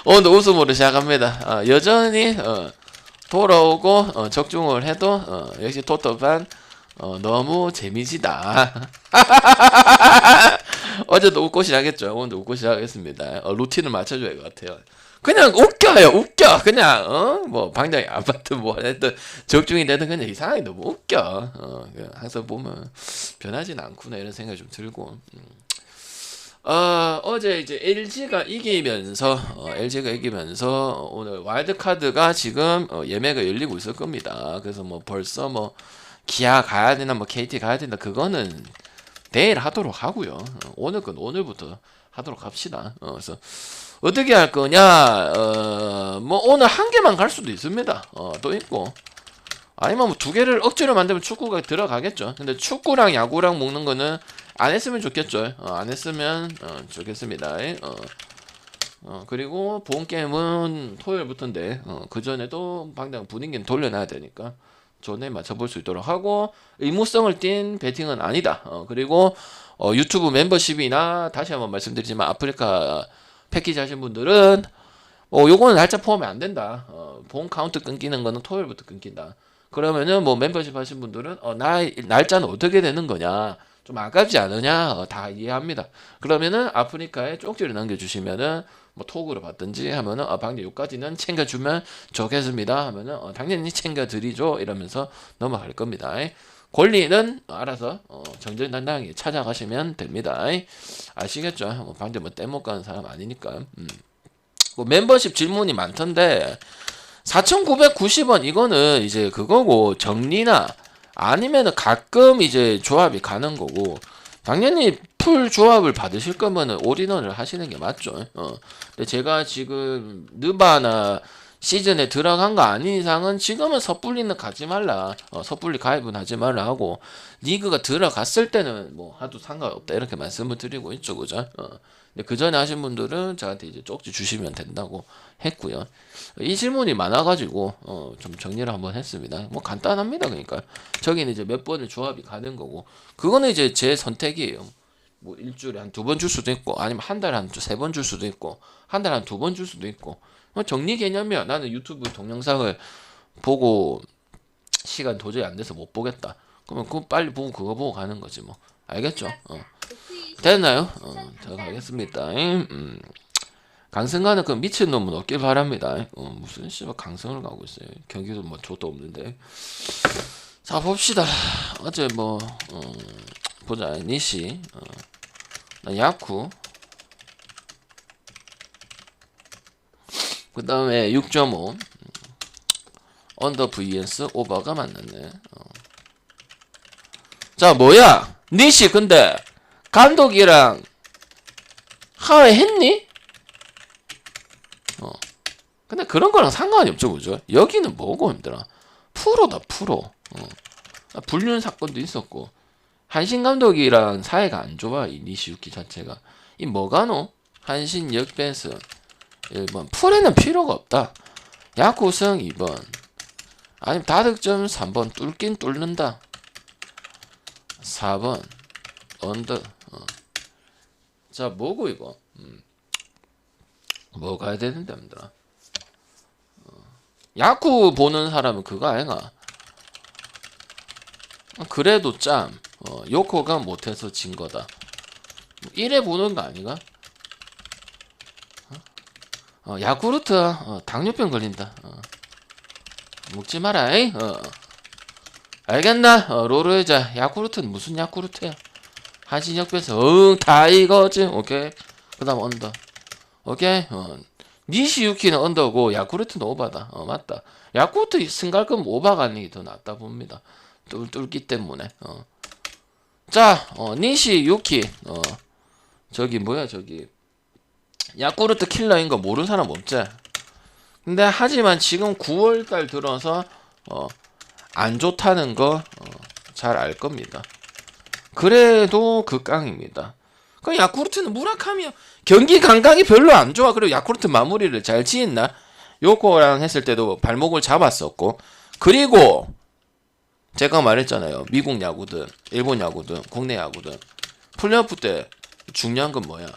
오늘 웃음으로 시작합니다. 여전히 돌아오고 적중을 해도 역시 토토반 너무 재미지다. 어제도 웃고 시작했죠. 오늘도 웃고 시작했습니다. 루틴을 맞춰줘야 할 것 같아요. 그냥 웃겨요. 웃겨. 그냥 뭐 방장이 아파트 뭐 했든 적중이 되든 그냥 이상하게 너무 웃겨. 항상 보면 변하진 않구나 이런 생각이 좀 들고. 어제 이제 LG가 이기면서 오늘 와일드카드가 지금 예매가 열리고 있을 겁니다. 그래서 뭐 벌써 뭐 기아 가야 되나 뭐 KT 가야 된다 그거는 내일 하도록 하고요. 오늘 건 오늘부터 하도록 합시다. 그래서 어떻게 할 거냐? 뭐 오늘 한 개만 갈 수도 있습니다. 또 있고 아니면 뭐 두 개를 억지로 만들면 축구가 들어가겠죠. 근데 축구랑 야구랑 먹는 거는 안 했으면 좋겠죠. 안 했으면 좋겠습니다. 그리고 본 게임은 토요일부터인데 그 전에도 방당 분위기는 돌려놔야 되니까 전에 맞춰볼 수 있도록 하고 의무성을 띈 배팅은 아니다. 그리고 유튜브 멤버십이나 다시 한번 말씀드리지만 아프리카 패키지 하신 분들은 요거는 날짜 포함이 안 된다. 본 카운트 끊기는 거는 토요일부터 끊긴다. 그러면은 뭐 멤버십 하신 분들은 날짜는 어떻게 되는 거냐? 좀 아깝지 않으냐? 다 이해합니다. 그러면은 아프리카에 쪽지를 남겨주시면은 뭐 톡으로 받든지 하면은 방금 요까지는 챙겨주면 좋겠습니다 하면은 당연히 챙겨드리죠 이러면서 넘어갈 겁니다. 권리는 알아서 정정당당하게 찾아가시면 됩니다. 아시겠죠? 뭐 방금 뭐 떼못 가는 사람 아니니까. 뭐 멤버십 질문이 많던데 4,990원 이거는 이제 그거고 정리나 아니면은 가끔 이제 조합이 가는 거고 당연히 풀 조합을 받으실 거면은 올인원을 하시는 게 맞죠. 근데 제가 지금 느바나 시즌에 들어간 거 아닌 이상은 지금은 섣불리는 가지 말라. 섣불리 가입은 하지 말라 하고 리그가 들어갔을 때는 뭐 하도 상관없다 이렇게 말씀을 드리고 있죠, 그죠? 근데 그 전에 하신 분들은 저한테 이제 쪽지 주시면 된다고 했고요. 이 질문이 많아가지고 좀 정리를 한번 했습니다. 뭐 간단합니다, 그러니까 저기는 이제 몇 번의 조합이 가는 거고 그거는 이제 제 선택이에요. 뭐 일주일에 한 2번 줄 수도 있고 아니면 한 달에 한 3번 줄 수도 있고 한 달에 한 2번 줄 수도 있고 정리 개념이야. 나는 유튜브 동영상을 보고 시간 도저히 안 돼서 못 보겠다. 그러면 그거 빨리 보고 그거 보고 가는 거지 뭐. 알겠죠? 됐나요? 들어가겠습니다. 강승가는 그 미친 놈은 없길 바랍니다. 무슨 씨발 강승을 가고 있어요. 경기도 뭐 족도 없는데. 자 봅시다. 어제 뭐 보자. 니시 야쿠 그 다음에 6.5 언더 vs 오버가 만났네. 자 뭐야 니시 근데 감독이랑 화해했니? 근데 그런 거랑 상관이 없죠, 그죠? 여기는 뭐고 힘들어? 프로다 프로. 불륜 사건도 있었고 한신 감독이랑 사이가 안 좋아. 이 니시유키 자체가 이 뭐가노? 한신 역배승 1번 풀에는 필요가 없다. 야구승 2번 아니면 다득점 3번 뚫긴 뚫는다. 4번 언더. 자 뭐고 이거? 뭐 가야 되는데 힘들어. 야구 보는 사람은 그거 아니가? 그래도 짬 요코가 못해서 진 거다. 1회 보는 거 아니가? 야쿠르트 당뇨병 걸린다. 먹지 마라. 알겠나? 로로에자 야쿠르트는 무슨 야쿠르트야? 한신역배서 다 이거지. 오케이. 그 다음 언더. 오케이. 니시유키는 언더고 야쿠르트는 오바다. 맞다. 야쿠르트 승갈 거면 오바 가는 게 더 낫다 봅니다. 뚫기 때문에. 자 니시유키 저기 뭐야 저기 야쿠르트 킬러인 거 모르는 사람 없지? 근데 하지만 지금 9월달 들어서 안 좋다는 거 잘 알 겁니다. 그래도 극강입니다. 그 야쿠르트는 무라카미야. 경기 감각이 별로 안 좋아. 그리고 야쿠르트 마무리를 잘 지었나? 요코랑 했을 때도 발목을 잡았었고 그리고 제가 말했잖아요. 미국 야구든 일본 야구든 국내 야구든 플레이오프 때 중요한 건 뭐야?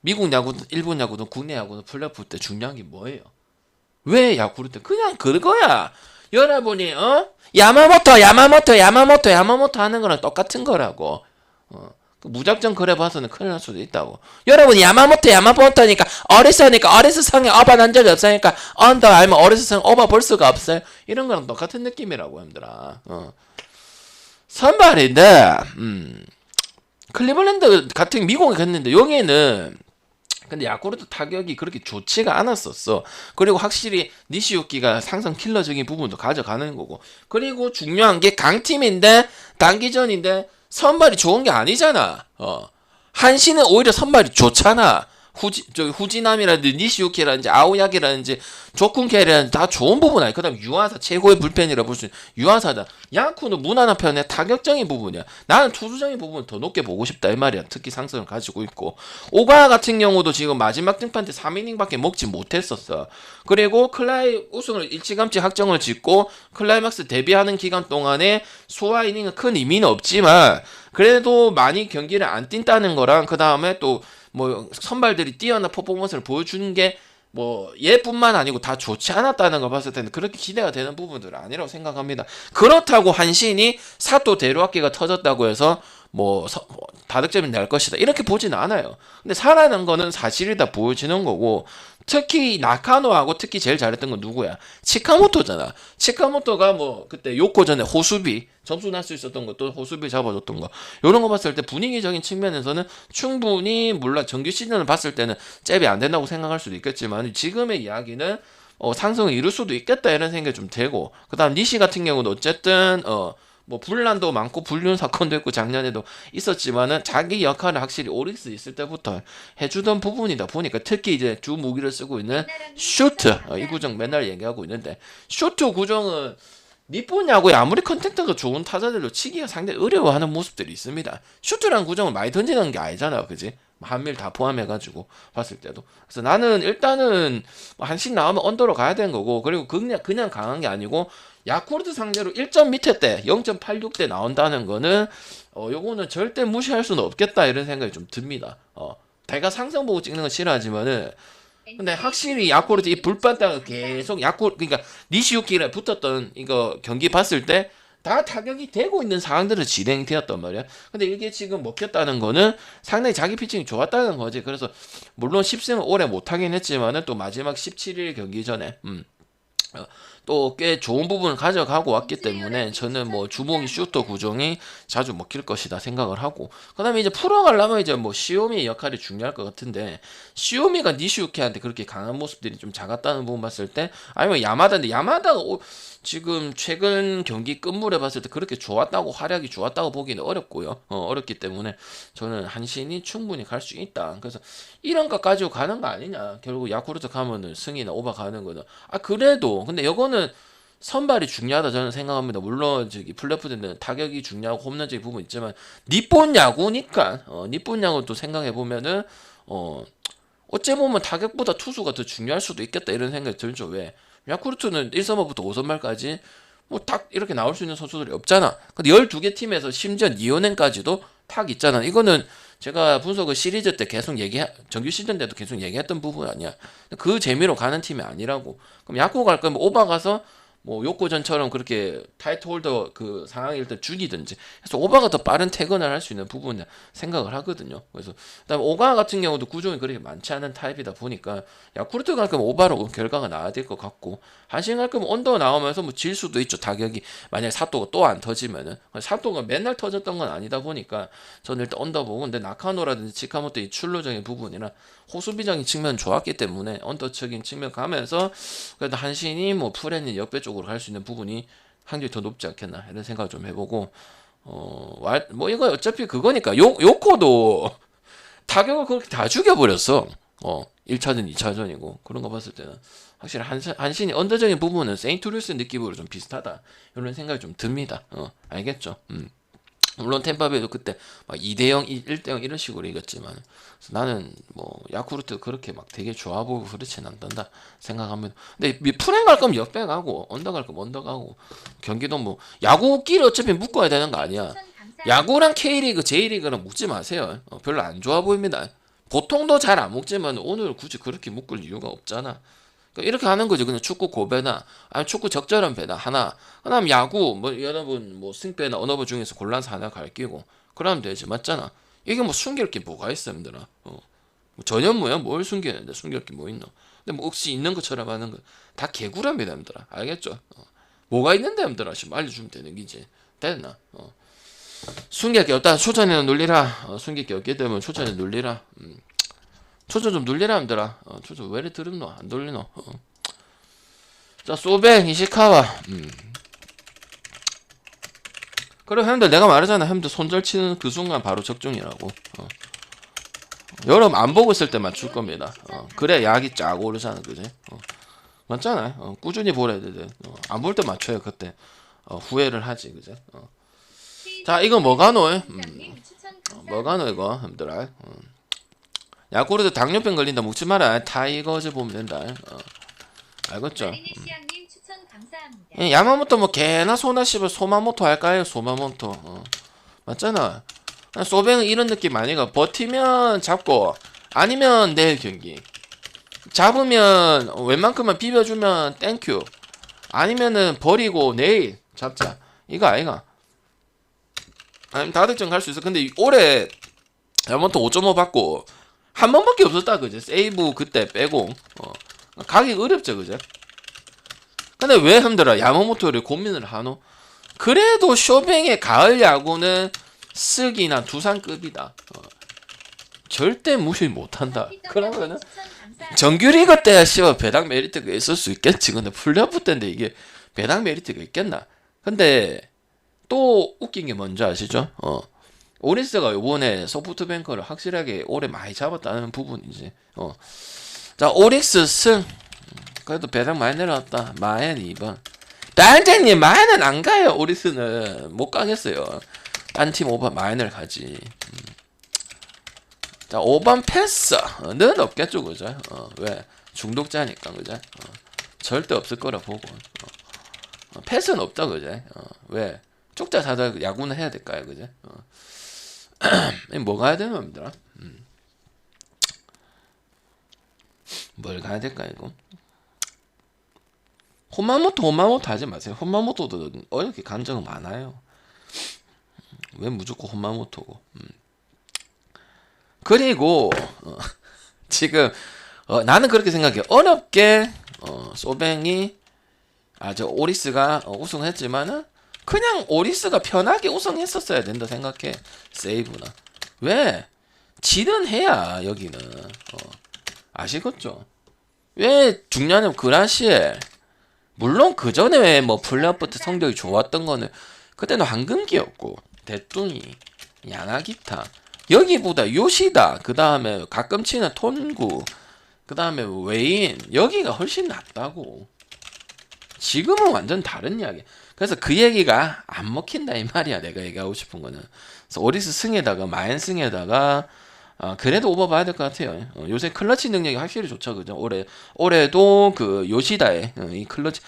미국 야구든 일본 야구든 국내 야구든 플레이오프 때 중요한 게 뭐예요? 왜 야구르트? 그냥 그거야. 여러분이 야마모토 하는 거랑 똑같은 거라고. 그 무작정 그래 봐서는 큰일 날 수도 있다고. 여러분 야마모토니까 어리스 성에 오버 난 적이 없으니까 언더 아니면 어리스 성 오버 볼 수가 없어요. 이런 거랑 똑같은 느낌이라고 형들아. 선발인데 클리블랜드 같은 미국에 갔는데 여기는 근데 야구르트 타격이 그렇게 좋지가 않았었어. 그리고 확실히 니시유키가 상성 킬러적인 부분도 가져가는 거고. 그리고 중요한 게 강팀인데 단기전인데 선발이 좋은 게 아니잖아. 한신은 오히려 선발이 좋잖아. 후지남이라든지 니시유키라든지 아오야기라든지 조쿤케이라든지 다 좋은 부분 아니야. 그 다음 유아사 최고의 불펜이라 볼 수 있는 유아사다. 야쿠는 무난한 편의 타격적인 부분이야. 나는 투수적인 부분을 더 높게 보고 싶다 이 말이야. 특히 상승을 가지고 있고 오가 같은 경우도 지금 마지막 등판 때 3이닝밖에 먹지 못했었어. 그리고 클라이 우승을 일찌감치 확정을 짓고 클라이막스 데뷔하는 기간 동안에 소화 이닝은 큰 의미는 없지만 그래도 많이 경기를 안 뛴다는 거랑 그 다음에 또 뭐 선발들이 뛰어난 퍼포먼스를 보여주는 게 뭐 얘뿐만 아니고 다 좋지 않았다는 걸 봤을 때는 그렇게 기대가 되는 부분들은 아니라고 생각합니다. 그렇다고 한신이 사또 대루학기가 터졌다고 해서 뭐 다득점이 날 것이다 이렇게 보지는 않아요. 근데 살아난 거는 사실이다 보여지는 거고 특히 나카노하고 특히 제일 잘했던 건 누구야? 치카모토잖아. 치카모토가 뭐 그때 요코 전에 호수비 점수 날 수 있었던 것도 호수비 잡아줬던 거 이런 거 봤을 때 분위기적인 측면에서는 충분히 물론 정규 시즌을 봤을 때는 잽이 안 된다고 생각할 수도 있겠지만 지금의 이야기는 상승을 이룰 수도 있겠다 이런 생각이 좀 되고 그 다음 니시 같은 경우는 어쨌든 뭐 분란도 많고 불륜 사건도 있고 작년에도 있었지만은 자기 역할을 확실히 오릭스 있을 때부터 해주던 부분이다 보니까 특히 이제 주 무기를 쓰고 있는 슈트 이 구정 맨날 얘기하고 있는데 슈트 구정은 니폰 야구에 아무리 컨택트가 좋은 타자들로 치기가 상당히 어려워하는 모습들이 있습니다. 슈트란 구정을 많이 던지는 게 아니잖아, 그지? 한밀 다 포함해가지고 봤을 때도. 그래서 나는 일단은 한신 나오면 언더로 가야 되는 거고 그리고 그냥 강한 게 아니고 야쿠르트 상대로 1점 밑에 때 0.86대 나온다는 거는 요거는 절대 무시할 수는 없겠다 이런 생각이 좀 듭니다. 내가 상승 보고 찍는 건 싫어하지만은 근데 확실히 야쿠르트 이 불바다가 계속 그러니까 니시유키랑 붙었던 이거 경기 봤을 때 다 타격이 되고 있는 상황들은 진행되었단 말이야. 근데 이게 지금 먹혔다는 거는 상당히 자기 피칭이 좋았다는 거지. 그래서 물론 10승을 오래 못하긴 했지만은 또 마지막 17일 경기 전에 또 꽤 좋은 부분을 가져가고 왔기 때문에 저는 뭐 주몽이 슈터 구종이 자주 먹힐 것이다 생각을 하고 그 다음에 이제 풀어가려면 이제 뭐 시오미의 역할이 중요할 것 같은데 시오미가 니슈케한테 그렇게 강한 모습들이 좀 작았다는 부분 봤을 때 아니면 야마다인데 야마다가 지금 최근 경기 끝물에 봤을 때 그렇게 좋았다고 활약이 좋았다고 보기는 어렵고요. 어렵기 때문에 저는 한신이 충분히 갈 수 있다. 그래서 이런 것 가지고 가는 거 아니냐. 결국 야쿠르트 가면은 승이나 오바 가는 거는 그래도 근데 이거는 선발이 중요하다 저는 생각합니다. 물론 저기 플레이오프 때는 타격이 중요하고 홈런적인 부분 있지만 니폰 야구니까 니폰 야구 또 생각해 보면은 어째 보면 타격보다 투수가 더 중요할 수도 있겠다 이런 생각이 들죠. 왜? 야쿠르트는 1선발부터 5선발까지 뭐 딱 이렇게 나올 수 있는 선수들이 없잖아. 근데 12개 팀에서 심지어 니오넨까지도 탁 있잖아. 이거는 제가 분석을 시리즈 때 계속 정규 시즌 때도 계속 얘기했던 부분 아니야. 그 재미로 가는 팀이 아니라고. 그럼 야구 갈 거면 오바 가서 뭐 요코전처럼 그렇게 타이트 홀더 그 상황일 때 죽이든지 그래서 오바가 더 빠른 퇴근을 할 수 있는 부분을 생각을 하거든요. 그래서 그다음에 오가 같은 경우도 구종이 그렇게 많지 않은 타입이다 보니까 야쿠르트 갈 거면 오바로 결과가 나와야 될 것 같고 한신 갈 거면 언더 나오면서 뭐 질 수도 있죠. 타격이 만약에 사또가 또 안 터지면은 사또가 맨날 터졌던 건 아니다 보니까 저는 일단 언더 보고 근데 나카노라든지 치카모토 이 출루적인 부분이나 호수비적인 측면 좋았기 때문에 언더적인 측면 가면서 그래도 한신이 뭐 프렌이 역배 쪽으로 갈 수 있는 부분이 확률이 더 높지 않겠나 이런 생각을 좀 해보고 뭐 이거 어차피 그거니까 요코도 타격을 그렇게 다 죽여버렸어. 1차전 2차전이고 그런 거 봤을 때는 확실히 한신이 언더적인 부분은 세인트루이스 느낌으로 좀 비슷하다 이런 생각이 좀 듭니다. 알겠죠? 물론 템파베이도 그때 막 2대0, 1대0 이런 식으로 이겼지만 나는 뭐 야쿠르트 그렇게 막 되게 좋아 보고 그렇진 않단다 생각합니다. 근데 프랭 갈 거면 역배 가고 언더 갈 거면 언더 가고 경기도 뭐 야구끼리 어차피 묶어야 되는 거 아니야. 야구랑 K리그, J리그랑 묶지 마세요. 별로 안 좋아 보입니다. 보통도 잘 안 묶지만 오늘 굳이 그렇게 묶을 이유가 없잖아. 그러니까 이렇게 하는 거지. 그냥 축구 고배나 아니 축구 적절한 배나 하나. 그다음 야구 뭐 여러분 뭐 승배나 어느 부 중에서 골라서 하나 갈기고 그러면 되지. 맞잖아. 이게 뭐 숨길 게 뭐가 있어, 얘들아. 뭐 전현무야 뭘 숨기는데 숨길 게 뭐 있노? 근데 뭐 혹시 있는 것처럼 하는 거 다 개구랍니다, 얘들아. 알겠죠? 뭐가 있는데, 얘들아. 지금 알려주면 되는 기지. 됐나? 숨길 게 없다. 초전에는 눌리라. 숨길 게 없기 때문에 초전에 눌리라. 초전 좀 눌리라, 얘들아. 초전 왜 이래 들었노? 안 돌리노? 자, 소뱅, 이시카와. 그래, 형들 내가 말하잖아. 형들 손절 치는 그 순간 바로 적중이라고. 여러분 안 보고 있을 때 맞출 겁니다. 그래 약이 쫙 오르잖아, 그지? 맞잖아. 꾸준히 보래야 돼. 안 볼 때 맞춰요, 그때. 후회를 하지, 그지? 자, 이거 뭐가노? 뭐가노 이거, 힘들어. 야구르도 당뇨병 걸린다 묻지 마라. 타이거즈 보면 된다. 알겠죠? 야마모토 뭐 개나 소나 씹어 소마모토 할까요? 소마모토. 맞잖아. 소뱅은 이런 느낌 아니가. 버티면 잡고 아니면 내일 경기 잡으면 웬만큼만 비벼주면 땡큐 아니면은 버리고 내일 잡자 이거 아이가. 아니면 다득점 갈 수 있어. 근데 올해 야마모토 5.5 받고 한 번밖에 없었다, 그제? 세이브 그때 빼고 가기 어렵죠, 그제? 근데 왜 힘들어? 야마모토를 고민을 하노? 그래도 쇼뱅의 가을 야구는 쓰기나 두산급이다. 절대 무시 못한다. 그러면은 정규리그 때야 씨발 배당 메리트가 있을 수 있겠지. 근데 플레이오프 때인데 이게 배당 메리트가 있겠나? 근데 또 웃긴 게 뭔지 아시죠? 오리스가 요번에 소프트뱅크를 확실하게 올해 많이 잡았다는 부분이지. 자, 오릭스 승. 그래도 배당 많이 내려왔다. 마엔 2번. 단장님 마엔은 안 가요. 오리스는 못 가겠어요. 딴 팀 5번 마인을 가지. 자, 5번 패스. 는 없겠죠, 그죠? 왜? 중독자니까, 그죠? 절대 없을 거라 보고. 패스는 없다, 그죠? 왜? 쪽자 사다 야구는 해야 될까요, 그죠? 뭐 가야 되는 겁니다. 뭘 가야 될까, 이거? 호마모토 하지 마세요. 호마모토도 어렵게 간 적은 많아요. 왜 무조건 호마모토고. 그리고 지금 나는 그렇게 생각해. 어렵게 소뱅이 저 오리스가 우승했지만은 그냥 오리스가 편하게 우승했었어야 된다 생각해. 세이브나 왜 지는 해야 여기는 아시겠죠? 왜 중요하냐면 그라시엘 물론 그 전에 뭐 플레이오프 때 성적이 좋았던 거는 그때는 황금기였고 대뚱이 야나기타 여기보다 요시다 그 다음에 가끔 치는 톤구 그 다음에 웨인 여기가 훨씬 낫다고. 지금은 완전 다른 이야기. 그래서 그 얘기가 안 먹힌다 이 말이야. 내가 얘기하고 싶은 거는. 그래서 오리스 승에다가 마엔 승에다가 그래도 오버 봐야 될 것 같아요. 요새 클러치 능력이 확실히 좋죠, 그죠? 올해도 그 요시다의 이 클러치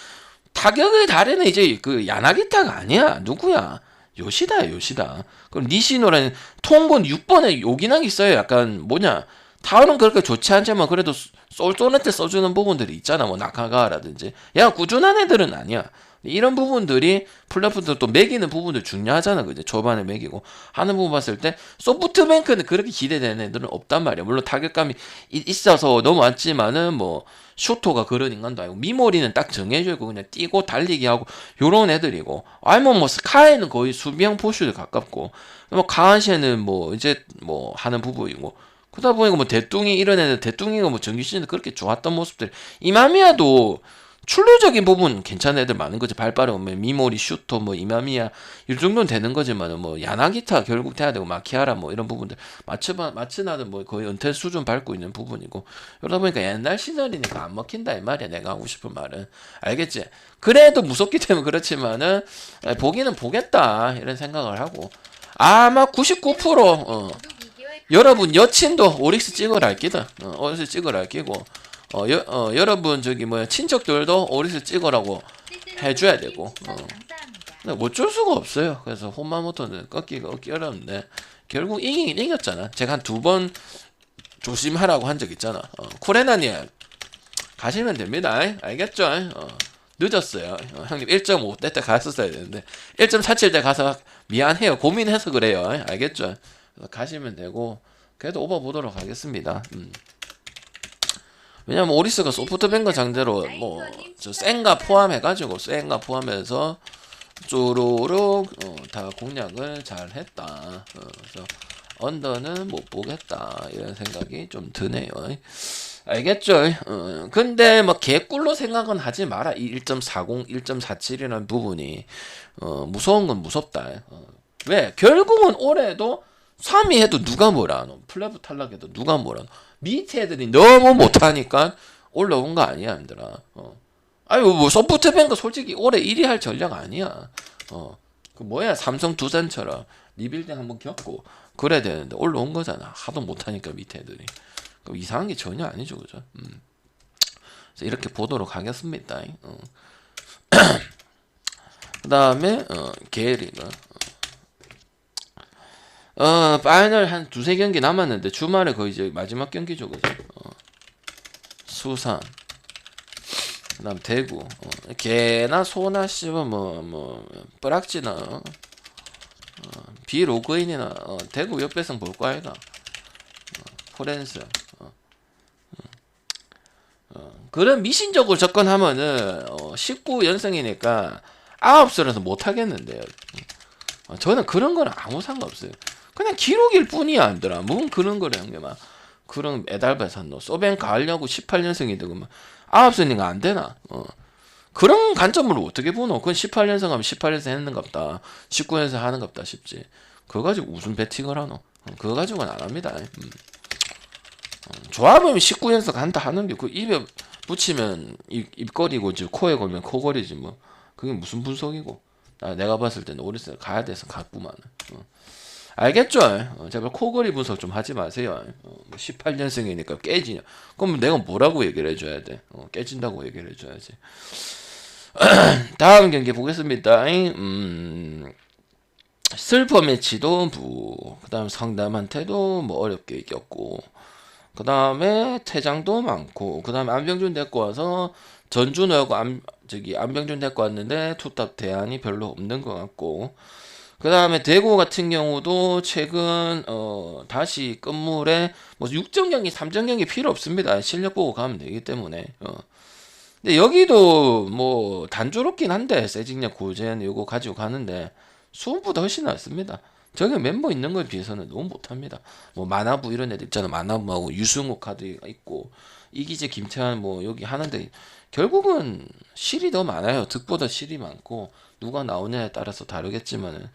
타격의 달에는 이제 그 야나기타가 아니야. 누구야? 요시다야, 요시다. 그럼 니시노라는 통군 6번에 요긴하게 있어요. 약간 뭐냐? 타운은 그렇게 좋지 않지만 그래도 쏠쏠한테 써주는 부분들이 있잖아. 뭐 나카가라든지. 야, 꾸준한 애들은 아니야. 이런 부분들이 플레이오프도 또 매기는 부분들 중요하잖아, 그죠? 초반에 매기고 하는 부분 봤을 때 소프트뱅크는 그렇게 기대되는 애들은 없단 말이야. 물론 타격감이 있어서 넘어왔지만은 뭐 슈토가 그런 인간도 아니고 미모리는 딱 정해져있고 그냥 뛰고 달리기 하고 요런 애들이고 아니면 뭐 스카이는 거의 수비형 포슈에 가깝고 뭐 가한시에는 뭐 이제 뭐 하는 부분이고 그러다 보니까 뭐 대뚱이 이런 애들 대뚱이가 뭐 정규 시즌에 그렇게 좋았던 모습들 이마미야도 출루적인 부분 괜찮은 애들 많은 거지. 발 빠르고 뭐 미모리 슈터 뭐 이마미야 이 정도는 되는 거지만 뭐 야나기타 결국 돼야 되고 마키하라 뭐 이런 부분들 마츠나는 뭐 거의 은퇴 수준 밟고 있는 부분이고 그러다 보니까 옛날 시절이니까 안 먹힌다 이 말이야. 내가 하고 싶은 말은 알겠지. 그래도 무섭기 때문에 그렇지만은 보기는 보겠다 이런 생각을 하고 아마 99% 여러분 여친도 오릭스 찍으라 할 끼다. 오릭스 찍으라 할 끼고 여러분 저기 뭐야 친척들도 오리스 찍으라고 해줘야 되고 근데 뭐 어쩔 수가 없어요. 그래서 혼마모토는 꺾기가 얻기 어려운데 결국 이기긴 이겼잖아. 제가 한 2번 조심하라고 한 적 있잖아. 쿠레나니 가시면 됩니다. 알겠죠? 늦었어요. 형님 1.5 때 갔었어야 되는데 1.47 때 가서 미안해요. 고민해서 그래요. 알겠죠? 가시면 되고 그래도 오버 보도록 하겠습니다. 왜냐면 오리스가 소프트뱅크 상대로 뭐저 센가 포함해가지고 센가 포함해서 쪼로록 다 공략을 잘 했다. 그래서 언더는 못 보겠다 이런 생각이 좀 드네요. 알겠죠? 근데 뭐 개꿀로 생각은 하지 마라. 이 1.40, 1.47이라는 부분이 무서운 건 무섭다. 왜? 결국은 올해도 3위 해도 누가 뭐라노? 플레이오프 탈락해도 누가 뭐라노? 밑에 애들이 너무 못하니까 올라온 거 아니야, 얘들아. 아유, 뭐 소프트뱅크 솔직히 올해 1위 할 전략 아니야. 그 뭐야, 삼성 두산처럼 리빌딩 한번 겪고 그래야 되는데 올라온 거잖아. 하도 못하니까 밑에 애들이. 이상한 게 전혀 아니죠, 그죠? 그래서 이렇게 보도록 하겠습니다. 그 다음에 게리가 파이널 한 2-3경기 남았는데 주말에 거의 이제 마지막 경기죠, 그죠? 수산, 그 다음 대구, 개나 소나 씨발 뭐 뿌락지나 비로그인이나 대구 역배성 볼 거 아이가. 포렌스 그런 미신적으로 접근하면은 19연승이니까 9수라서 못하겠는데요. 저는 그런 거는 아무 상관없어요. 그냥 기록일 뿐이야, 안더라. 뭔 그런 거래, 형님아. 그런 에달베산 너 소뱅크 하려고 18연승이 되고 9수니까 안 되나? 그런 관점으로 어떻게 보노? 그건 18연승 하면 18연승 했는갑다. 19연승 하는갑다 싶지. 그거 가지고 무슨 배팅을 하노? 그거 가지고는 안 합니다. 조합하면 19연승 한다 하는 게 그 입에 붙이면 입거리고 이제 코에 걸면 코걸이지 뭐. 그게 무슨 분석이고. 내가 봤을 때는 오리스 가야 돼서 갔구만. 알겠죠? 제발 코걸이 분석 좀 하지 마세요. 18년생이니까 깨지냐. 그럼 내가 뭐라고 얘기를 해줘야 돼? 깨진다고 얘기를 해줘야지. 다음 경기 보겠습니다. 슬퍼 매치도 그 다음 성남한테도 뭐 어렵게 이겼고, 그 다음에 퇴장도 많고, 그 다음에 안병준 데리고 와서 전준호하고 안병준 데리고 왔는데 투탑 대안이 별로 없는 것 같고, 그 다음에 대구 같은 경우도 최근 다시 끝물에 뭐 6점 경기, 3점 경기 필요 없습니다. 실력 보고 가면 되기 때문에. 근데 여기도 뭐 단조롭긴 한데 세징야 고젠 요거 가지고 가는데 수원보다 훨씬 낫습니다. 저기 멤버 있는 거에 비해서는 너무 못합니다. 뭐 만화부 이런 애들 있잖아. 만화부하고 유승우 카드가 있고 이기재 김태환 뭐 여기 하는데 결국은 실이 더 많아요. 득보다 실이 많고 누가 나오냐에 따라서 다르겠지만은.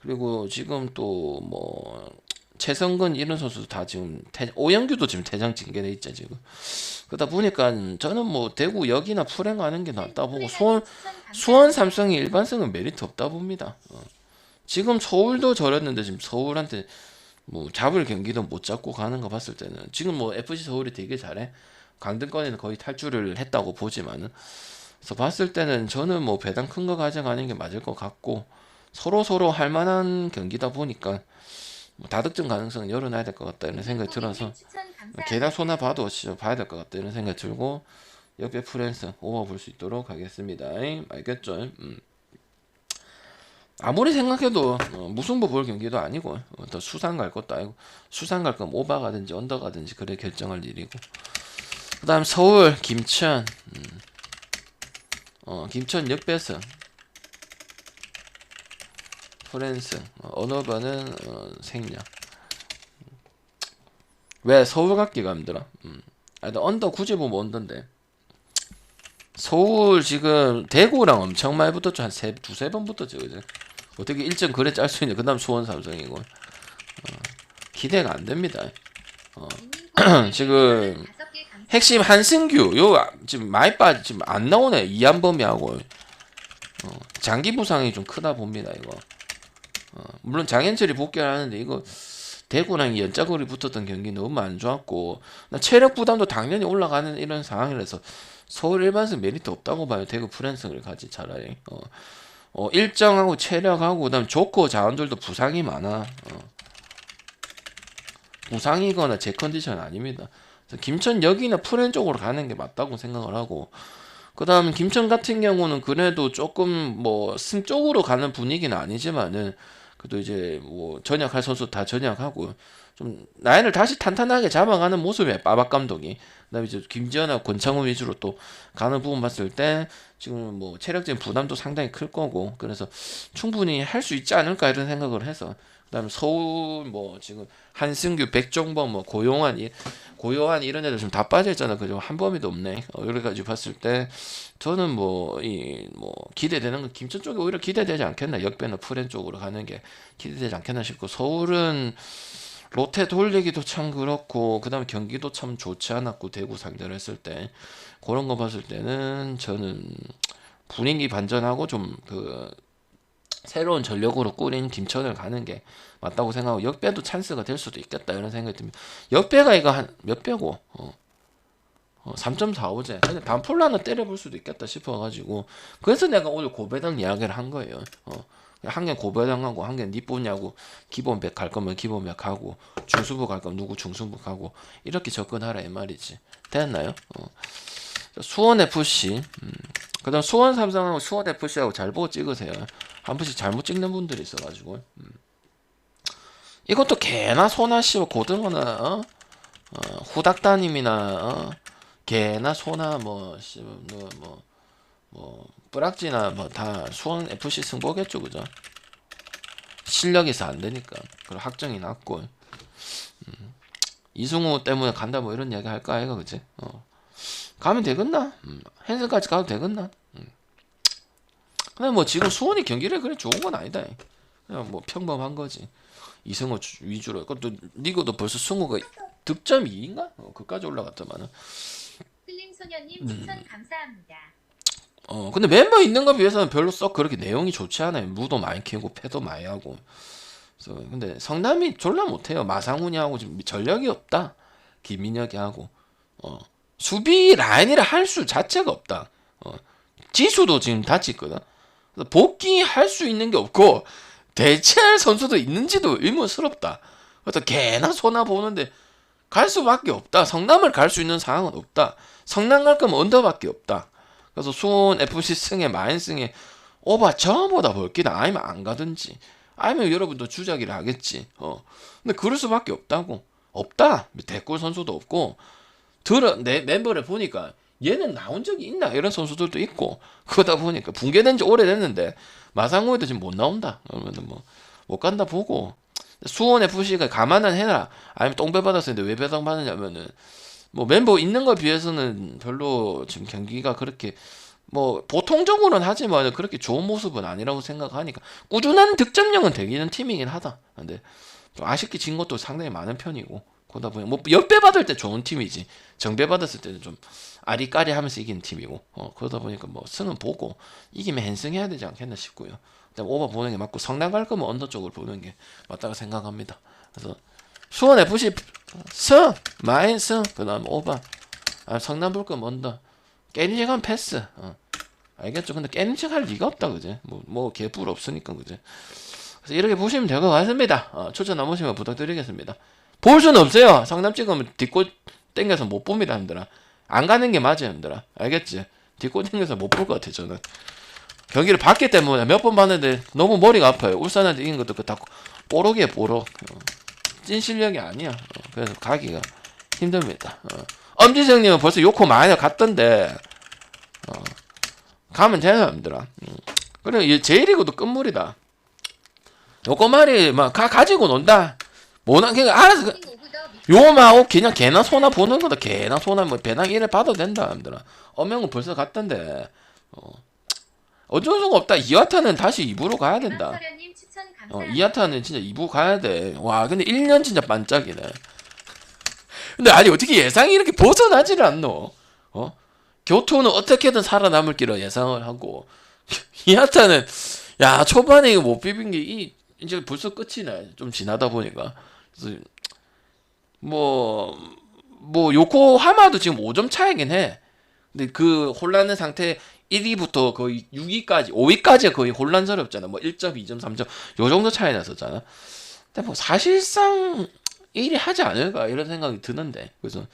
그리고 지금 또 뭐 최성근 이런 선수도 다 지금 오영규도 지금 퇴장 징계돼 있죠 지금. 그러다 보니까 저는 뭐 대구 여기나 풀행 가는 게 낫다 보고 수원 삼성이 일반성은 메리트 없다 봅니다. 지금 서울도 저랬는데 지금 서울한테 뭐 잡을 경기도 못 잡고 가는 거 봤을 때는 지금 뭐 FC 서울이 되게 잘해. 강등권에는 거의 탈출을 했다고 보지만은. 그래서 봤을 때는 저는 뭐 배당 큰 거 가져가는 게 맞을 것 같고 서로 할 만한 경기다 보니까 뭐 다득점 가능성은 열어놔야 될 것 같다 이런 생각이 들어서 개나 소나 봐도 봐야 될 것 같다 이런 생각이 들고 옆에 프랜스 오버 볼 수 있도록 하겠습니다. 알겠죠? 아무리 생각해도 무승부 볼 경기도 아니고 더 수상 갈 것도 아니고 수상 갈 거면 오바 가든지 언더 가든지 그래 결정할 일이고. 그 다음 서울 김천 김천 역배승 프랜스 언어반은 생략. 왜 서울 같기가 힘들어? 언더 굳이 보면 언더인데 서울 지금 대구랑 엄청 많이 붙었죠. 한 2-3번 붙었죠. 그죠? 어떻게 1점 그래 짤 수 있냐. 그 다음 수원 삼성이고 기대가 안 됩니다. 지금 핵심 한승규 요 지금 많이 지금 안 나오네. 이한범이하고 장기 부상이 좀 크다 봅니다. 이거 물론 장현철이 복귀를 하는데 이거 대구랑 연짝거리 붙었던 경기 너무 안 좋았고 체력 부담도 당연히 올라가는 이런 상황이라서 서울 일반승 메리트 없다고 봐요. 대구 프랜승을 가지 차라리. 일정하고 체력하고 그다음 조커 자원들도 부상이 많아. 부상이거나 제 컨디션 아닙니다. 그래서 김천 여기나 프렌 쪽으로 가는 게 맞다고 생각을 하고 그다음 김천 같은 경우는 그래도 조금 뭐 승 쪽으로 가는 분위기는 아니지만은 그래도 이제 뭐 전역할 선수 다 전역하고 좀 라인을 다시 탄탄하게 잡아가는 모습이에요. 빠박 감독이. 그다음에 이제 김지현하고 권창훈 위주로 또 가는 부분 봤을 때 지금 뭐 체력적인 부담도 상당히 클 거고 그래서 충분히 할 수 있지 않을까 이런 생각을 해서 그다음에 서울 뭐 지금 한승규, 백종범, 뭐 고요한 이런 애들 지금 다 빠져 있잖아. 그죠? 한 범위도 없네. 여러 가지 봤을 때 저는 뭐 기대되는 건 김천 쪽이 오히려 기대되지 않겠나. 역배나 프렌 쪽으로 가는 게 기대되지 않겠나 싶고 서울은 롯데 돌리기도 참 그렇고 그다음에 경기도 참 좋지 않았고 대구 상대를 했을 때 그런 거 봤을 때는 저는 분위기 반전하고 좀 새로운 전력으로 꾸린 김천을 가는 게 맞다고 생각하고 역배도 찬스가 될 수도 있겠다 이런 생각이 듭니다. 역배가 이거 한 몇 배고 3.45제 근데 반폴로 하나 때려볼 수도 있겠다 싶어가지고 그래서 내가 오늘 고배당 이야기를 한 거예요. 한 개 고배당하고 한 개 니뽀냐고 기본 100 갈 거면 기본 100 하고 중수부 갈 거면 누구 중수부 가고 이렇게 접근하라 이 말이지. 됐나요? 수원FC 그다음 수원 삼성하고 수원FC하고 잘 보고 찍으세요. 한 번씩 잘못 찍는 분들이 있어가지고 이것도 개나 소나 씨와 고등어나 후닥따님이나 개나 소나 뿌락지나 뭐 다 수원 FC 승부겠죠 그죠? 실력에서 안 되니까 그리고 확정이 났고 이승우 때문에 간다 뭐 이런 이야기 할까 아이가 그지? 가면 되겠나? hensl까지 가도 되겠나? 근데 뭐 지금 수원이 경기를 그래 좋은 건 아니다. 그냥 뭐 평범한 거지. 이승우 위주로. 그것도 리그도 벌써 승우가 득점 2인가? 그까지 올라갔더만은. 슬림소녀님 추천 감사합니다. 근데 멤버 있는 거 비해서는 별로 썩 그렇게 내용이 좋지 않아요. 무도 많이 키고 패도 많이 하고. 그래서 근데 성남이 졸라 못해요. 마상훈이 하고 지금 전력이 없다. 김민혁이 하고. 수비 라인이라 할 수 자체가 없다. 지수도 지금 다쳤거든. 그래서 복귀할 수 있는 게 없고 대체할 선수도 있는지도 의문스럽다. 그래서 개나 소나 보는데 갈 수밖에 없다. 성남을 갈 수 있는 상황은 없다. 성남 갈 거면 언더밖에 없다. 그래서 수원 FC 승에 마인승에 오바 저보다 볼기나 아니면 안 가든지 아니면 여러분도 주작이라 하겠지. 근데 그럴 수밖에 없다고. 없다. 대골 선수도 없고 내 멤버를 보니까 얘는 나온 적이 있나 이런 선수들도 있고 그러다 보니까 붕괴된 지 오래됐는데 마상호에도 지금 못 나온다 그러면 뭐 못 간다 보고 수원 FC가 감안은 해라 아니면 똥배 받았었는데 왜 배당 받느냐면은 뭐 멤버 있는 거에 비해서는 별로 지금 경기가 그렇게 뭐 보통적으로는 하지만 그렇게 좋은 모습은 아니라고 생각하니까 꾸준한 득점력은 되기는 팀이긴 하다. 근데 좀 아쉽게 진 것도 상당히 많은 편이고 그러다 보니 뭐 역배 받을 때 좋은 팀이지 정배 받았을 때는 좀 아리까리 하면서 이기는 팀이고 그러다 보니까 뭐 승은 보고 이기면 헨승해야 되지 않겠나 싶고요. 그다음 오버 보는 게 맞고 성남 갈 거면 언더 쪽을 보는 게 맞다고 생각합니다. 그래서 수원 FC 승 마인 승 그다음 오버 성남 볼 거면 언더 깨니직 한 패스 알겠죠? 근데 깨니직 할 리가 없다 그제 뭐 개뿔 없으니까 그제 그래서 이렇게 보시면 될 것 같습니다. 추천 한 번씩만 부탁드리겠습니다. 볼 수는 없어요. 성남 찍으면 뒷골 땡겨서 못 봅니다 형들아. 안 가는 게 맞아요 형들아. 알겠지? 뒷골 땡겨서 못 볼 것 같아 저는. 경기를 봤기 때문에 몇 번 봤는데 너무 머리가 아파요. 울산한테 이긴 것도 다 뽀록이에요 뽀록. 찐 실력이 아니야. 그래서 가기가 힘듭니다. 엄지성님은 벌써 요코 많이 갔던데 가면 되나 형들아. 그래 J리그도 끝물이다. 요거 말이 막 가지고 논다. 뭐나 그냥 알아서 요마오 그냥 개나 소나 보는 거다. 개나 소나 뭐 배낭 일을 봐도 된다 형들아. 엄영은 벌써 갔던데 어쩔 수가 없다. 이하타는 다시 2부로 가야 된다. 이하타는 진짜 2부 가야 돼. 와 근데 1년 진짜 반짝이네. 근데 아니 어떻게 예상이 이렇게 벗어나지를 않노? 교토는 어떻게든 살아남을 길을 예상을 하고 이하타는 야 초반에 이거 못 비빈 게 이제 벌써 끝이네. 좀 지나다 보니까 그래서 뭐 요코하마도 지금 5점 차이긴 해. 근데 그 혼란의 상태 1위부터 거의 6위까지, 5위까지 거의 혼란스럽잖아. 뭐 1점, 2점, 3점 요 정도 차이 났었잖아. 근데 뭐 사실상 1위 하지 않을까 이런 생각이 드는데, 그래서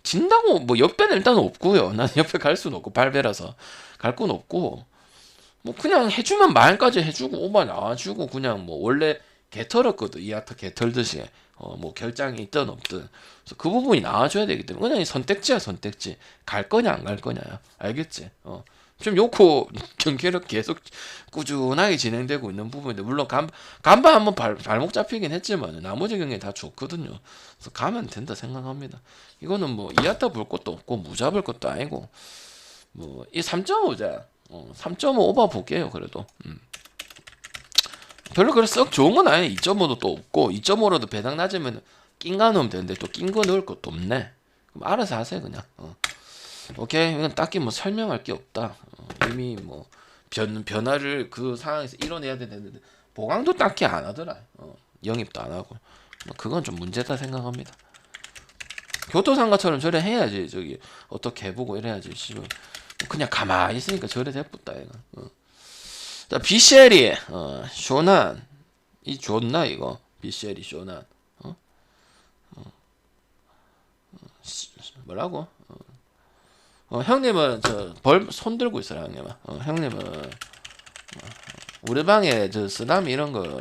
진다고 뭐 옆에는 일단 없고요. 난 옆에 갈 수는 없고 발배라서 갈 건 없고, 뭐 그냥 해주면 말까지 해주고 오바 나와주고, 그냥 뭐 원래 개털었거든, 이아타 개털듯이. 뭐 결장이 있든 없든, 그래서 그 부분이 나와줘야 되기 때문에 그냥 선택지야, 선택지. 갈 거냐 안 갈 거냐야, 알겠지? 좀 요코 경기력 계속 꾸준하게 진행되고 있는 부분인데, 물론 간바 한번 발목 잡히긴 했지만 나머지 경기 다 좋거든요. 그래서 가면 된다 생각합니다. 이거는 뭐 이아타 볼 것도 없고 무잡을 것도 아니고, 뭐 이 3.5자 3.5 오버 볼게요. 그래도 별로 그래 썩 좋은 건 아니에요. 2.5도 또 없고, 2.5로도 배당 낮으면 낀가 넣으면 되는데 또 낀 거 넣을 것도 없네. 그럼 알아서 하세요 그냥. 오케이, 이건 딱히 뭐 설명할 게 없다. 이미 뭐 변화를 그 상황에서 이뤄내야 되는데 보강도 딱히 안 하더라. 영입도 안 하고. 뭐 그건 좀 문제다 생각합니다. 교토상가처럼 저래 해야지. 저기 어떻게 해보고 이래야지. 씨발 그냥 가만히 있으니까 저래 됐다 이거. 자, 비셸이 쇼난 이 좋나 이거. 비셸이 쇼난 뭐라고? 형님은 저 벌 손 들고 있어요. 형님은 형님은 우리 방에 저 쓰나미 이런 거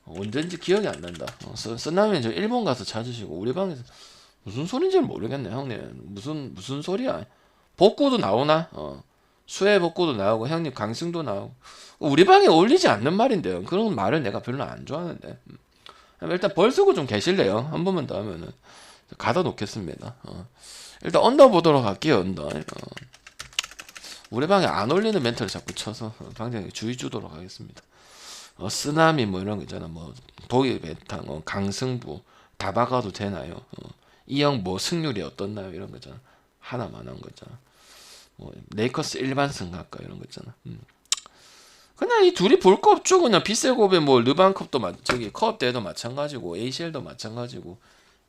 언젠지 기억이 안 난다. 쓰나미는 저 일본 가서 찾으시고, 우리 방에서 무슨 소린지는 모르겠네. 형님 무슨 소리야. 복구도 나오나? 수해 복구도 나오고 형님 강승도 나오고, 우리 방에 어울리지 않는 말인데요. 그런 말을 내가 별로 안 좋아하는데. 일단 벌 쓰고 좀 계실래요? 한 번만 더 하면은 가다 놓겠습니다. 일단 언더 보도록 할게요. 언더. 우리 방에 안 어울리는 멘트를 자꾸 쳐서 당장 주의 주도록 하겠습니다. 쓰나미 뭐 이런 거 있잖아. 뭐 독일 베탕, 강승부 다 박아도 되나요? 이 형 뭐 승률이 어떻나요? 이런 거 있잖아. 하나만 한 거 있잖아. 뭐 레이커스 일반승 할까 이런 거 있잖아. 그냥 이 둘이 볼 거 없죠. 그냥 비셀고베 뭐 르반컵도 저기 컵 대도 마찬가지고 ACL도 마찬가지고,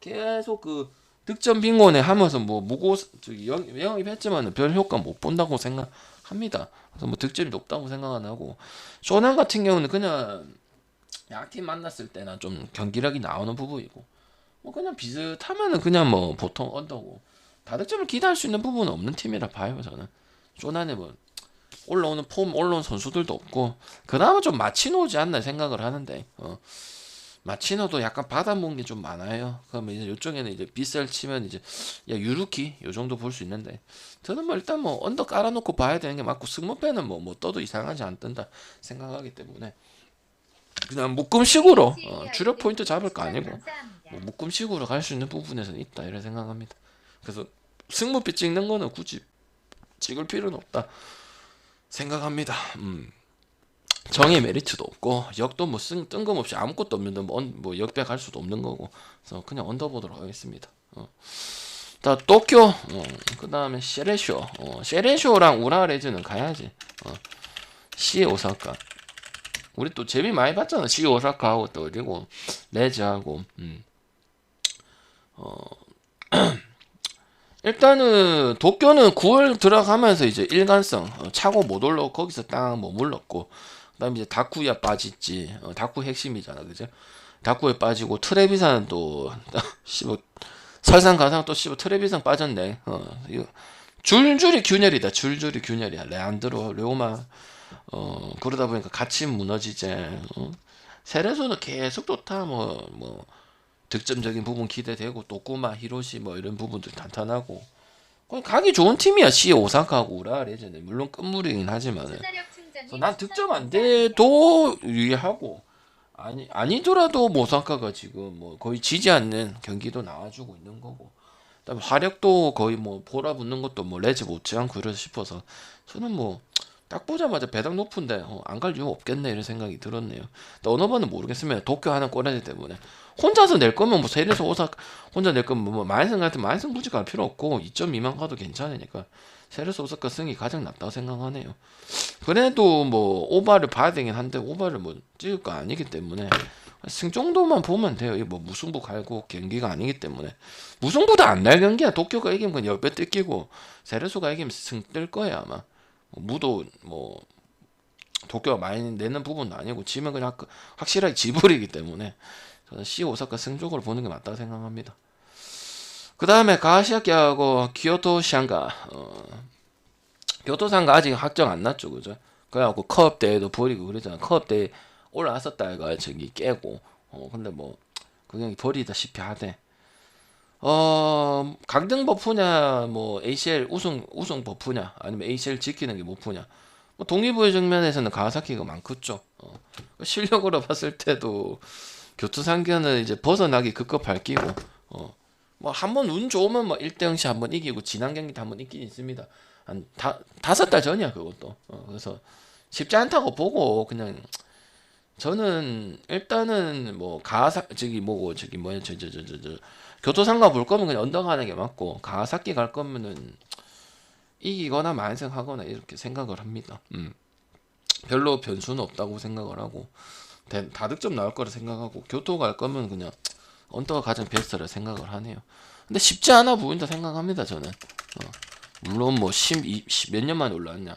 계속 그 득점 빈곤에 하면서 뭐 무고 저기 영입했지만 별 효과 못 본다고 생각합니다. 그래서 뭐 득점이 높다고 생각 안 하고, 쇼난 같은 경우는 그냥 약팀 만났을 때나 좀 경기력이 나오는 부분이고, 뭐 그냥 비슷하면은 그냥 뭐 보통 언더고, 다득점을 기대할 수 있는 부분은 없는 팀이라 봐요 저는. 쇼난에 뭐 올라오는 폼 올라온 선수들도 없고, 그나마 좀 마치노지 않나 생각을 하는데, 마치노도 약간 받아먹은 게 좀 많아요. 그러면 이제 이쪽에는 이제 비셀 치면 이제 야 유루키 요 정도 볼 수 있는데, 저는 뭐 일단 뭐 언더 깔아놓고 봐야 되는 게 맞고, 승무패는 뭐 떠도 이상하지 않던다 생각하기 때문에 그냥 묶음식으로 주력 포인트 잡을 거 아니고 뭐 묶음식으로 갈 수 있는 부분에서는 있다 이런 생각합니다. 그래서 승무패 찍는 거는 굳이 찍을 필요는 없다 생각합니다. 정의 메리트도 없고, 역도 뭐 뜬금없이 아무것도 없는데 뭐 역배 갈 수도 없는 거고, 그래서 그냥 언더 보도록 하겠습니다. 자, 도쿄, 그 다음에 세레쇼, 세레쇼랑 우라레즈는 가야지. 시 오사카. 우리 또 재미 많이 봤잖아. 시 오사카하고 또 어디고 레즈하고. 일단은 도쿄는 9월 들어가면서 이제 일관성 차고 못 올라 거기서 딱 머물렀고, 그다음에 이제 다쿠야 빠졌지. 다쿠 핵심이잖아, 그죠? 다쿠에 빠지고, 트레비산은 또 씨뭐 설상가상 또 씨뭐 트레비산 빠졌네. 이거 줄줄이 균열이다. 줄줄이 균열이야. 레안드로, 레오마. 그러다 보니까 같이 무너지지. 세레소는 계속 좋다. 뭐 득점적인 부분 기대되고, 또꾸마, 히로시 뭐 이런 부분들 탄탄하고, 그냥 가기 좋은 팀이야. 시 오사카하고 우라레즈는 물론 끝물이긴 하지만은. 난 득점 안 돼도 유리하고, 아니더라도 오사카가 지금 뭐 거의 지지 않는 경기도 나와주고 있는 거고, 그다음에 화력도 거의 뭐 보라붙는 것도 뭐 레즈 못지않고 이러서 싶어서, 저는 뭐 딱 보자마자 배당 높은데 안 갈 이유 없겠네 이런 생각이 들었네요. 어느 번은 모르겠으면 도쿄 하는 꼬라지 때문에 혼자서 낼 거면 뭐 세리에서 오사카 혼자 낼 거면 뭐 만승 같은 만승 굳이 갈 필요 없고 2.2만 가도 괜찮으니까 세레스 오사카 승이 가장 낫다고 생각하네요. 그래도 뭐 오바를 봐야 되긴 한데 오바를 뭐 찍을 거 아니기 때문에 승 정도만 보면 돼요. 이거 뭐 무승부 갈고 경기가 아니기 때문에. 무승부도 안 날 경기야. 도쿄가 이기면 그냥 10배 뜯기고 세레소가 이기면 승 뜰 거야 아마. 무도 뭐 도쿄가 많이 내는 부분도 아니고 지면 그냥 확실하게 지불이기 때문에 저는 C 오사카 승적으로 보는 게 맞다고 생각합니다. 그 다음에 가시아키하고 기요토 샹가. 교토 상가 아직 확정 안 났죠, 그죠? 그래갖고 컵 대회도 버리고 그러잖아. 컵 대회 올라왔었다가 저기 깨고. 근데 뭐 그냥 버리다시피 하되. 강등 버프냐, 뭐 ACL 우승 버프냐, 아니면 ACL 지키는 게 버프냐. 뭐 독립의 정면에서는 가와사키가 많겠죠. 실력으로 봤을 때도 교토상견은 이제 벗어나기 급급할 끼고. 뭐 한 번 운 좋으면 뭐 1대0씩 한번 이기고 지난 경기도 한번 있긴 있습니다. 한 5달 전이야 그것도. 그래서 쉽지 않다고 보고 그냥 저는 일단은 뭐 가사 저기 뭐고 저기 뭐야 저 교토상가 볼 거면 그냥 언더 가는 게 맞고 가와사키 갈 거면은 이기거나 만승하거나 이렇게 생각을 합니다. 별로 변수는 없다고 생각을 하고 다득점 나올 거라 생각하고 교토 갈 거면 그냥 언더가 가장 베스트라 생각을 하네요. 근데 쉽지 않아 보인다 생각합니다 저는. 물론 뭐 10몇 년 만에 올라왔냐.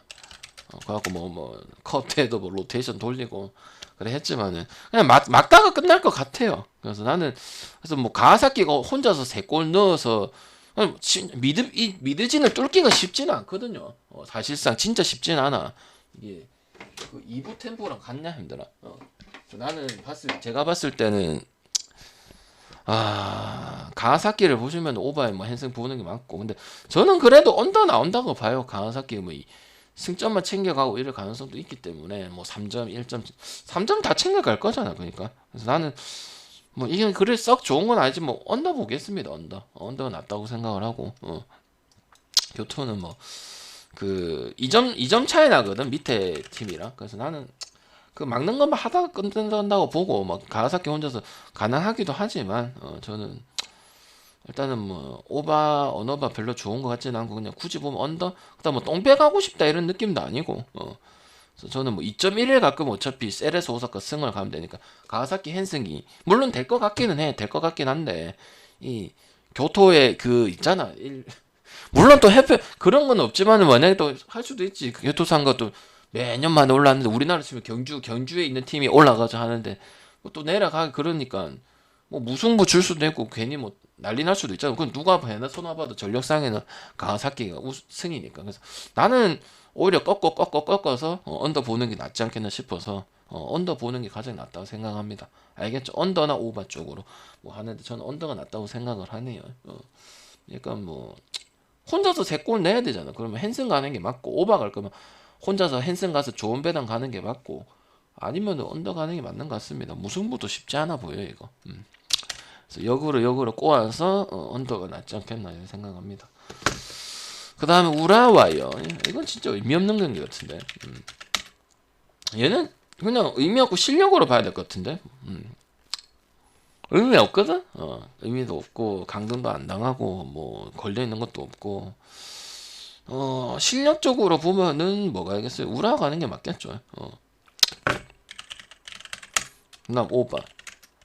그래갖고 컷 때도 뭐 로테이션 돌리고 그래 했지만은 그냥 막다가 끝날 것 같아요. 그래서 나는 그래서 뭐 가와사키가 혼자서 3골 넣어서 미드진을 뚫기가 쉽지는 않거든요. 사실상 진짜 쉽진 않아. 이게 그 2부 템포랑 같냐 힘들어. 나는 제가 봤을 때는 가와사키를 보시면 오바에 뭐 핸승 보는 게 맞고 근데 저는 그래도 언더 나온다고 봐요. 가와사키 뭐 승점만 챙겨가고 이럴 가능성도 있기 때문에 뭐 3점, 1점, 3점 다 챙겨갈 거잖아. 그러니까 그래서 나는 뭐 이게 그래 썩 좋은 건 아니지 뭐 언더 보겠습니다. 언더가 낫다고 생각을 하고 교토는 뭐 그 2점 차이 나거든 밑에 팀이랑. 그래서 나는 그 막는 것만 하다가 끝난다고 보고 막 가와사키 혼자서 가능하기도 하지만 저는 일단은 뭐 언어바 별로 좋은 것 같지는 않고 그냥 굳이 보면 언더 그다음 뭐 똥배 가고 싶다 이런 느낌도 아니고 그래서 저는 뭐 2.1에 가끔 어차피 세레스 오사카 승을 가면 되니까 가와사키 핸승이 물론 될 것 같기는 될 것 같긴 한데 이 교토의 그 있잖아 물론 또 해표 그런 건 없지만은 만약에 또 할 수도 있지. 교토산 것도 매년 만에 올랐는데 우리나라 치면 경주에 있는 팀이 올라가자 하는데 또 내려가 그러니까 뭐 무승부 줄 수도 있고 괜히 뭐 난리 날 수도 있잖아. 그건 누가 봐나 손아봐도 전력상에는 가와사키가 승이니까. 그래서 나는 오히려 꺾어서 언더 보는 게 낫지 않겠나 싶어서 언더 보는 게 가장 낫다고 생각합니다. 알겠죠? 언더나 오바 쪽으로 뭐 하는데 저는 언더가 낫다고 생각을 하네요. 그러니까 뭐 혼자서 3골 내야 되잖아. 그러면 핸승 가는 게 맞고 오바 갈 거면 혼자서 핸승 가서 좋은 배당 가는 게 맞고 아니면 언더 가는 게 맞는 것 같습니다. 무승부도 쉽지 않아 보여 이거. 그래서 역으로 꼬아서 언더가 낫지 않겠나 생각합니다. 그 다음에 우라와요. 이건 진짜 의미 없는 경기 같은데. 얘는 그냥 의미 없고 실력으로 봐야 될 것 같은데. 의미 없거든. 의미도 없고 강등도 안 당하고 뭐 걸려 있는 것도 없고. 실력적으로 보면은 뭐가 알겠어요. 우라 가는 게 맞겠죠. 그다음 오바.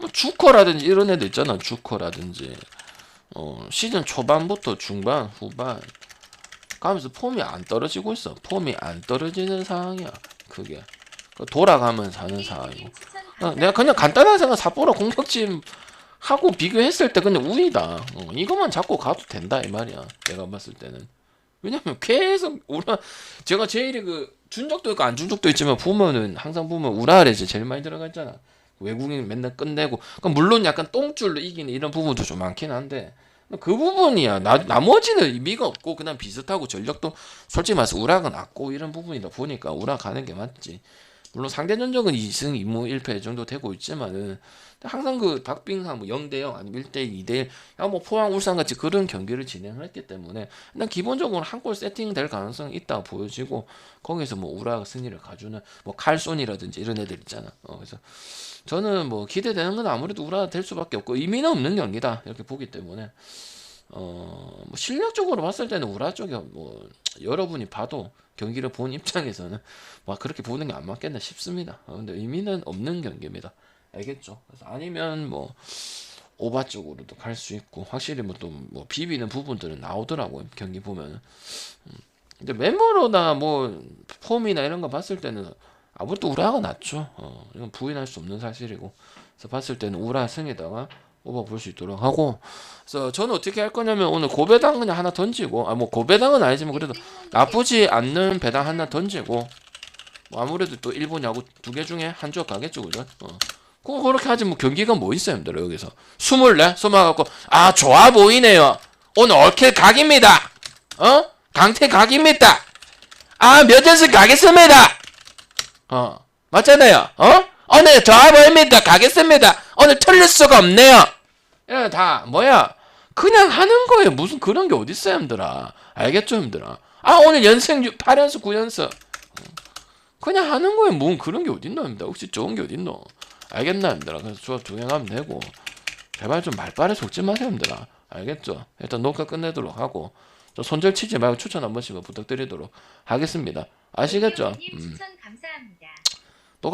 뭐 주커라든지 이런 애들 있잖아. 주커라든지. 시즌 초반부터 중반, 후반 가면서 폼이 안 떨어지고 있어. 폼이 안 떨어지는 상황이야. 그게 돌아가면서 하는 상황이고. 내가 그냥 간단한 생각 삿포로 공격진 하고 비교했을 때 그냥 우위다. 이것만 잡고 가도 된다 이 말이야. 내가 봤을 때는. 왜냐면 계속 제가 제일이 그 준 적도 있고 안 준 적도 있지만 보면은 항상 보면 우라를 이제 제일 많이 들어가 있잖아. 외국인 맨날 끝내고. 그럼 물론 약간 똥줄로 이기는 이런 부분도 좀 많긴 한데 그 부분이야. 나머지는 의미가 없고 그냥 비슷하고 전력도 솔직히 말해서 우라가 낫고 이런 부분이다 보니까 우라 가는 게 맞지. 물론 상대 전적은 2승 2무 1패 정도 되고 있지만은 항상 그 박빙상 뭐 0대0 아니면 1대1 2대1 뭐 포항 울산 같이 그런 경기를 진행을 했기 때문에 일단 기본적으로 한 골 세팅 될 가능성이 있다고 보여지고 거기서 뭐 우라가 승리를 가주는 뭐 칼손이라든지 이런 애들 있잖아. 그래서 저는 뭐 기대되는 건 아무래도 우라가 될 수밖에 없고 의미는 없는 경기다 이렇게 보기 때문에 뭐 실력적으로 봤을 때는 우라 쪽이 뭐 여러분이 봐도 경기를 본 입장에서는 막 그렇게 보는 게 안 맞겠나 싶습니다. 근데 의미는 없는 경기입니다. 알겠죠? 그래서 아니면 뭐 오바 쪽으로도 갈 수 있고 확실히 뭐 또 뭐 비비는 부분들은 나오더라고요. 경기 보면은. 근데 멤버로나 뭐 폼이나 이런 거 봤을 때는 아무래도 우라가 낫죠. 이건 부인할 수 없는 사실이고. 그래서 봤을 때는 우라 승에다가 오버 볼 수 있도록 하고. 그래서 저는 어떻게 할 거냐면 오늘 고배당 그냥 하나 던지고, 뭐 고배당은 아니지만 그래도 나쁘지 않는 배당 하나 던지고, 뭐 아무래도 또 일본 야구 2개 중에 한 주 가겠죠, 그죠? 그렇게 하지 뭐 경기가 뭐 있어요, 힘들어 여기서 24 쏘아갖고 좋아 보이네요. 오늘 올킬 각입니다. 강태 각입니다. 몇 연승 가겠습니다. 맞잖아요. 오늘 좋아 보입니다. 가겠습니다. 오늘 틀릴 수가 없네요. 야, 다 뭐야? 그냥 하는 거예요. 무슨 그런 게 어딨어요, 힘들아. 알겠죠, 힘들아. 오늘 연승 8연승 9연승 그냥 하는 거예요. 뭐 그런 게 어딨노, 힘들아. 혹시 좋은 게 어딨노? 알겠나, 힘들아. 그래서 조합 동행하면 되고 제발 좀 말빨에 속지 마세요, 힘들아. 알겠죠? 일단 녹화 끝내도록 하고 저 손절 치지 말고 추천 한 번씩만 부탁드리도록 하겠습니다. 아시겠죠? 님 추천 감사합니다.